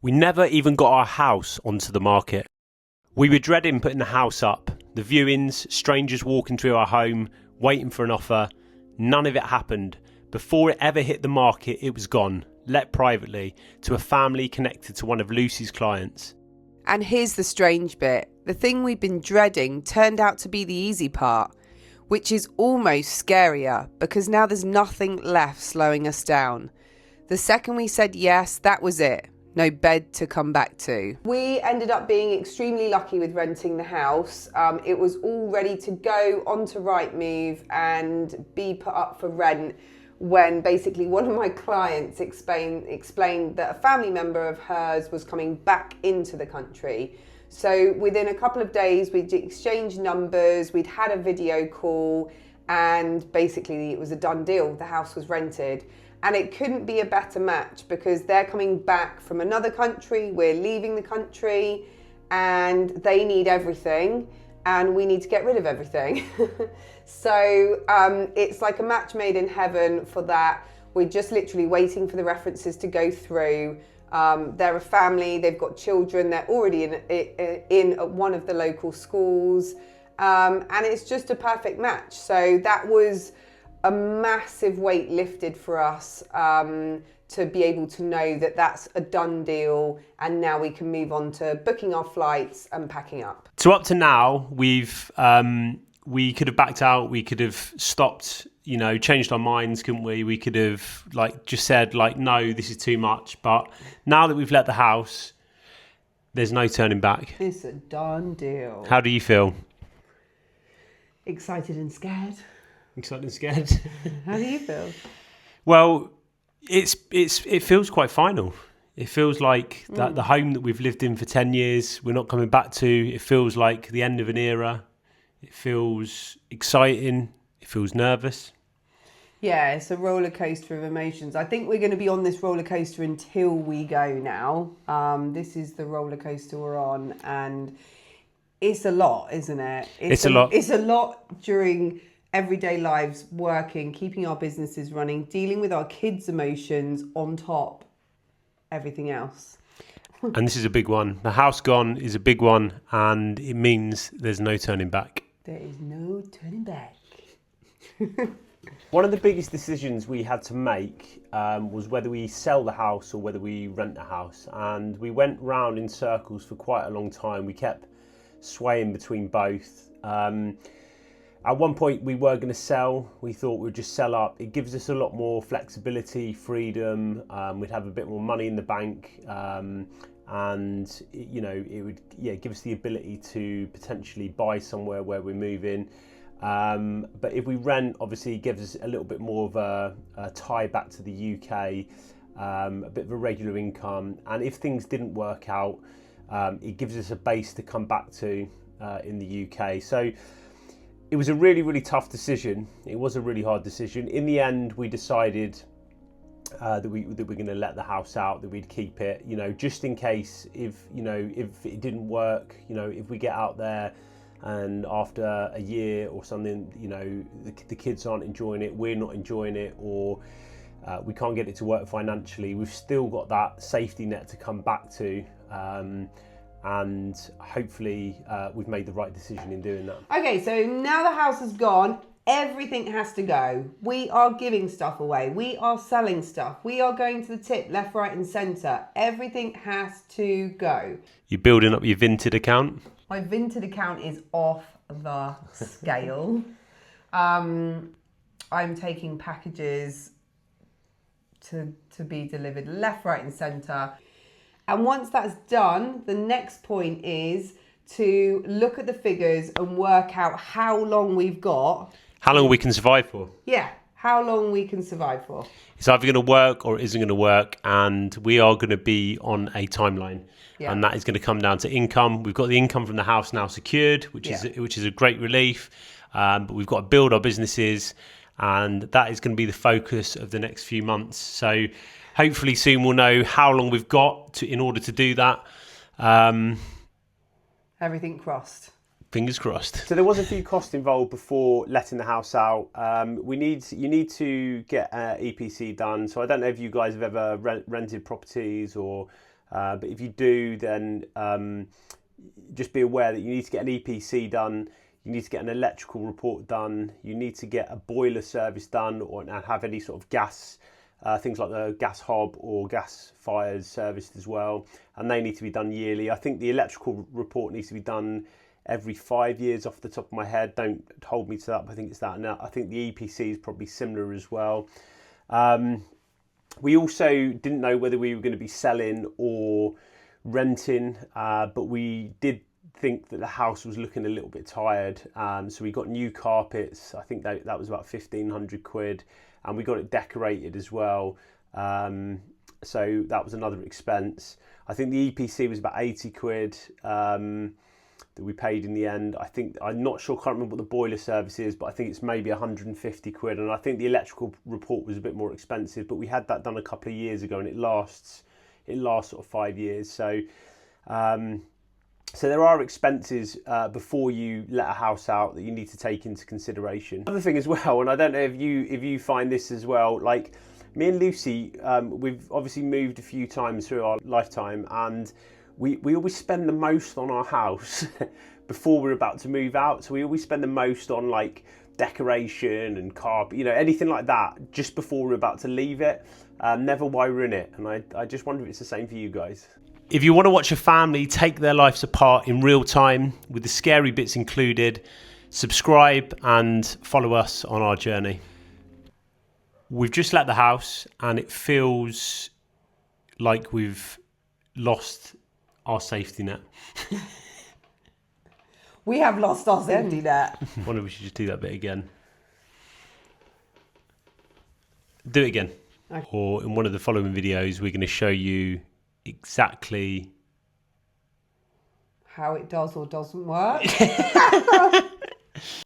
We never even got our house onto the market. We were dreading putting the house up. The viewings, strangers walking through our home, waiting for an offer. None of it happened. Before it ever hit the market, it was gone, let privately, to a family connected to one of Lucy's clients. And here's the strange bit. The thing we've been dreading turned out to be the easy part, which is almost scarier because now there's nothing left slowing us down. The second we said yes, that was it. No bed to come back to. We ended up being extremely lucky with renting the house. It was all ready to go onto Rightmove and be put up for rent when basically one of my clients explained that a family member of hers was coming back into the country. So within a couple of days, we'd exchanged numbers, we'd had a video call, and basically it was a done deal. The house was rented. And it couldn't be a better match because they're coming back from another country, we're leaving the country, and they need everything, and we need to get rid of everything. So it's like a match made in heaven for that. We're just literally waiting for the references to go through. They're a family, they've got children, they're already in one of the local schools, and it's just a perfect match. So that was a massive weight lifted for us to be able to know that that's a done deal, and now we can move on to booking our flights and packing up. So up to now, we could have backed out, we could have stopped, changed our minds, couldn't we? We could have just said no, this is too much. But now that we've let the house, there's no turning back. It's a done deal. How do you feel? Excited and scared. Excited and scared. How do you feel? Well, it feels quite final. It feels like that the home that we've lived in for 10 years, we're not coming back to. It feels like the end of an era. It feels exciting. It feels nervous. Yeah, it's a roller coaster of emotions. I think we're going to be on this roller coaster until we go now. This is the roller coaster we're on, and it's a lot, isn't it? It's a lot. It's a lot during everyday lives, working, keeping our businesses running, dealing with our kids' emotions on top everything else. And this is a big one. The house gone is a big one, and it means there's no turning back. There is no turning back. One of the biggest decisions we had to make was whether we sell the house or whether we rent the house. And we went round in circles for quite a long time. We kept swaying between both. At one point we were going to sell. We thought we'd just sell up. It gives us a lot more flexibility, freedom. We'd have a bit more money in the bank, and it would give us the ability to potentially buy somewhere where we're moving. But if we rent, obviously it gives us a little bit more of a tie back to the UK, a bit of a regular income. And if things didn't work out, it gives us a base to come back to in the UK. So it was a really, really tough decision. It was a really hard decision. In the end, we decided that we're going to let the house out, that we'd keep it, just in case if it didn't work, if we get out there and after a year or something, the kids aren't enjoying it, we're not enjoying it, or we can't get it to work financially, we've still got that safety net to come back to. And hopefully we've made the right decision in doing that. Okay, so now the house is gone, everything has to go. We are giving stuff away. We are selling stuff. We are going to the tip, left, right and centre. Everything has to go. You're building up your Vinted account? My Vinted account is off the scale. I'm taking packages to be delivered left, right and centre. And once that's done, the next point is to look at the figures and work out how long we've got. How long we can survive for. Yeah, how long we can survive for. It's either going to work or it isn't going to work, and we are going to be on a timeline. Yeah. And that is going to come down to income. We've got the income from the house now secured, which is a great relief. But we've got to build our businesses, and that is going to be the focus of the next few months. So hopefully soon we'll know how long we've got in order to do that. Everything crossed. Fingers crossed. So there was a few costs involved before letting the house out. You need to get EPC done. So I don't know if you guys have ever rented properties or But if you do, then just be aware that you need to get an EPC done, you need to get an electrical report done, you need to get a boiler service done, and have any sort of gas, things like the gas hob or gas fires serviced as well, and they need to be done yearly. I think the electrical report needs to be done every 5 years off the top of my head. Don't hold me to that, but I think it's that. And I think the EPC is probably similar as well. We also didn't know whether we were going to be selling or renting, but we did think that the house was looking a little bit tired, so we got new carpets. I think that was about 1,500 quid, and we got it decorated as well, so that was another expense. I think the EPC was about 80 quid that we paid in the end. I'm not sure, can't remember what the boiler service is, but I think it's maybe 150 quid, and I think the electrical report was a bit more expensive, but we had that done a couple of years ago, and it lasts sort of 5 years. So there are expenses before you let a house out that you need to take into consideration. Another thing as well, and I don't know if you find this as well, like me and Lucy, we've obviously moved a few times through our lifetime, and we always spend the most on our house before we're about to move out. So we always spend the most on like decoration and carpet, anything like that, just before we're about to leave it, never while we're in it. And I just wonder if it's the same for you guys. If you want to watch a family take their lives apart in real time with the scary bits included, subscribe and follow us on our journey. We've just let the house and it feels like we've lost our safety net. We have lost our safety net. I wonder if we should just do that bit again. Do it again. Okay. Or in one of the following videos, we're going to show you exactly how it does or doesn't work.